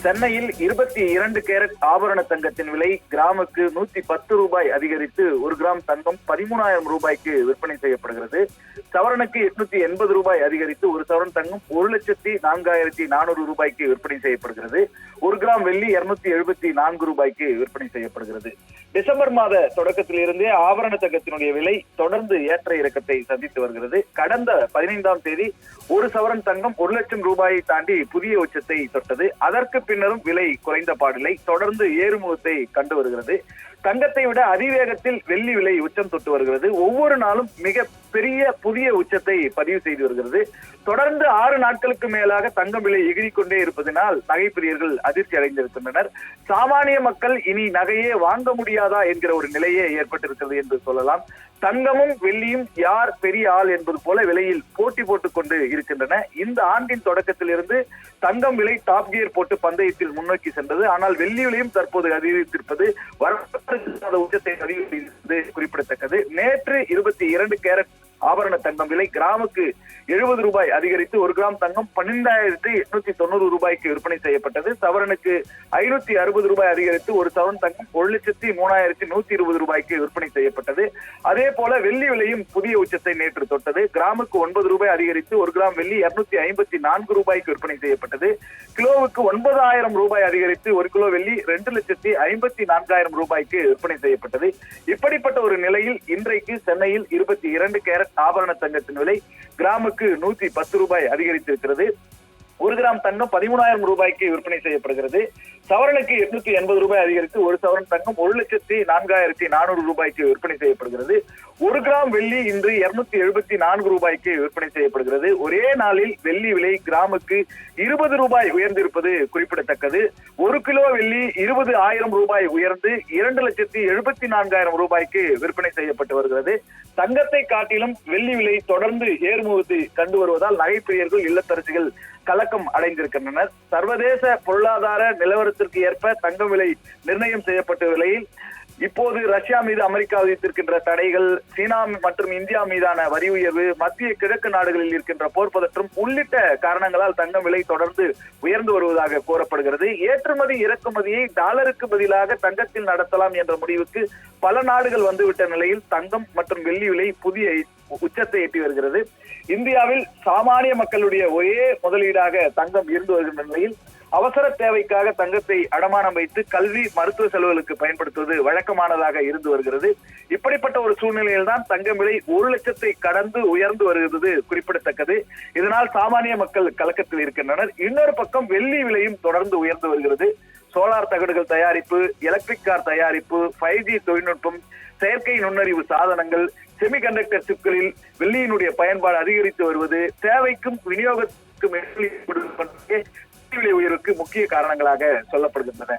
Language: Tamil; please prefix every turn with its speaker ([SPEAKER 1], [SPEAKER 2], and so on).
[SPEAKER 1] சென்னையில் 22 கேரட் ஆபரண தங்கத்தின் விலை கிராமுக்கு 110 ரூபாய் அதிகரித்து 1 கிராம் தங்கம் 13,000 ரூபாய்க்கு விற்பனை செய்யப்படுகிறது. சவரனுக்கு 880 ரூபாய் அதிகரித்து 1 சவரன் தங்கம் 1,04,400 ரூபாய்க்கு விற்பனை செய்யப்படுகிறது. 1 கிராம் வெள்ளி 274 ரூபாய்க்கு விற்பனை செய்யப்படுகிறது. டிசம்பர் மாத தொடக்கத்திலிருந்தே ஆபரண தங்கத்தினுடைய விலை தொடர்ந்து ஏற்ற இறக்கத்தை சந்தித்து வருகிறது. கடந்த 15ஆம் தேதி 1 சவரன் தங்கம் 1 லட்சம் ரூபாயை தாண்டி புதிய உச்சத்தை தொட்டது. அதற்கு பின்னரும் விலை குறைந்த பாடில்லை, தொடர்ந்து ஏறுமுகத்தை கண்டு வருகிறது. தங்கத்தை விட அதிவேகத்தில் வெள்ளி விலை உச்சம் தொட்டு வருகிறது. ஒவ்வொரு நாளும் மிக பெரிய புதிய உச்சத்தை பதிவு செய்து வருகிறது. தொடர்ந்து 6 நாட்களுக்கு மேலாக தங்கம் விலை எகிரிக்கொண்டே இருப்பதனால் நகைப்பிரியர்கள் அதிர்ச்சி அடைந்திருக்கின்றனர். சாமானிய மக்கள் இனி நகையே வாங்க முடியாதா என்கிற ஒரு நிலையே ஏற்பட்டிருக்கிறது என்று சொல்லலாம். தங்கமும் வெள்ளியும் யார் பெரிய ஆள் என்பது போல விலையில் போட்டி போட்டுக் கொண்டு இருக்கின்றன. இந்த ஆண்டின் தொடக்கத்திலிருந்து தங்கம் விலை டாப் கியர் போட்டு பந்தயத்தில் முன்னோக்கி சென்றது. ஆனால் வெள்ளி விலையும் தற்போது அதிகரித்திருப்பது வரலாறு உச்சத்தை பதிவு செய்திருப்பது குறிப்பிடத்தக்கது. நேற்று 22 கேரட் ஆபரண தங்கம் விலை கிராமுக்கு 70 ரூபாய் அதிகரித்து 1 கிராம் தங்கம் 12,890 ரூபாய்க்கு விற்பனை செய்யப்பட்டது. சவரனுக்கு 560 ரூபாய் அதிகரித்து 1 சவரன் தங்கம் 1,03,120 ரூபாய்க்கு விற்பனை செய்யப்பட்டது. அதே போல வெள்ளி விலையும் புதிய உச்சத்தை நேற்று தொட்டது. கிராமுக்கு 9 ரூபாய் அதிகரித்து 1 கிராம் வெள்ளி 254 ரூபாய்க்கு விற்பனை செய்யப்பட்டது. கிலோவுக்கு 9,000 ரூபாய் அதிகரித்து 1 கிலோ வெள்ளி 2,54,000 ரூபாய்க்கு விற்பனை செய்யப்பட்டது. இப்படிப்பட்ட ஒரு நிலையில் இன்றைக்கு சென்னையில் 22 கேரட் ஆபரண தங்கத்தின் விலை கிராமுக்கு 110 ரூபாய் அதிகரித்திருக்கிறது. 1 கிராம் தங்கம் 13,000 ரூபாய்க்கு விற்பனை செய்யப்படுகிறது. சவரனுக்கு 880 ரூபாய் அதிகரித்து 1 சவரன் தங்கம் 1,04,400 ரூபாய்க்கு விற்பனை செய்யப்படுகிறது. 1 கிராம் வெள்ளி இன்று 274 ரூபாய்க்கு விற்பனை செய்யப்படுகிறது. ஒரே நாளில் வெள்ளி விலை கிராமுக்கு 20 ரூபாய் உயர்ந்திருப்பது குறிப்பிடத்தக்கது. 1 கிலோ வெள்ளி 20,000 ரூபாய் உயர்ந்து 2,74,000 ரூபாய்க்கு விற்பனை செய்யப்பட்டு வருகிறது. தங்கத்தை காட்டிலும் வெள்ளி விலை தொடர்ந்து ஏறுமுகத்தை கண்டு வருவதால் நகைப்பிரியர்கள், இல்லத்தரசிகள் கலக்கம் அடைந்திருக்கின்றனர். சர்வதேச பொருளாதார நிலவரத்திற்கு ஏற்ப தங்கம் விலை நிர்ணயம் செய்யப்பட்ட விலையில் இப்போது ரஷ்யா மீது அமெரிக்கா விதித்திருக்கின்ற தடைகள், சீனா மற்றும் இந்தியா மீதான வரி உயர்வு, மத்திய கிழக்கு நாடுகளில் இருக்கின்ற போர் பதற்றம் உள்ளிட்ட காரணங்களால் தங்கம் விலை தொடர்ந்து உயர்ந்து வருவதாக கூறப்படுகிறது. ஏற்றுமதி இறக்குமதியை டாலருக்கு பதிலாக தங்கத்தில் நடத்தலாம் என்ற முடிவுக்கு பல நாடுகள் வந்துவிட்ட நிலையில் தங்கம் மற்றும் வெள்ளி விலை புதிய உச்சத்தை எட்டி வருகிறது. இந்தியாவில் சாமானிய மக்களுடைய ஒரே முதலீடாக தங்கம் இருந்து வருகின்ற நிலையில் அவசர தேவைக்காக தங்கத்தை அடமானம் வைத்து கல்வி, மருத்துவ செலவுகளுக்கு பயன்படுத்துவது வழக்கமானதாக இருந்து வருகிறது. இப்படிப்பட்ட ஒரு சூழ்நிலையில் தான் தங்கம் விலை 1 லட்சத்தை கடந்து உயர்ந்து வருகிறது குறிப்பிடத்தக்கது. இதனால் சாமானிய மக்கள் கலக்கத்தில் இருக்கின்றனர். இன்னொரு பக்கம் வெள்ளி விலையும் தொடர்ந்து உயர்ந்து வருகிறது. சோலார் தகடுகள் தயாரிப்பு, எலக்ட்ரிக் கார் தயாரிப்பு, 5G தொழில்நுட்பம், செயற்கை நுண்ணறிவு சாதனங்கள், செமிகண்டக்டர் சிப்களில் வெள்ளியினுடைய பயன்பாடு அதிகரித்து வருவது தேவைக்கும் விநியோகத்துக்கும் விலை உயர்வுக்கு முக்கிய காரணங்களாக சொல்லப்படுகின்றன.